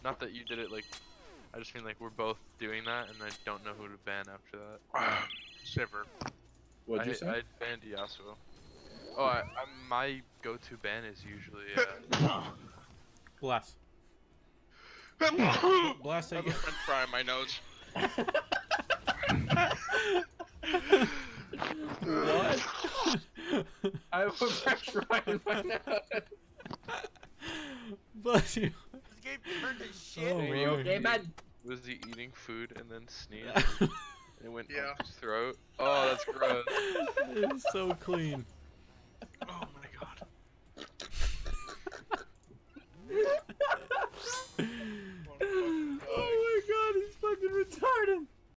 Not that you did it like. I just mean like we're both doing that, and I don't know who to ban after that. Shiver. What'd you say? I banned Yasuo. Oh, my go-to ban is usually Blast. Blast. I have a French fry in my nose. What? I have a French fry in my nose. Bless you. This game turned to shit. Oh, Were you my. Okay, man. Was he eating food and then sneezed? And it went Yeah. up his throat. Oh, that's gross. It's so clean.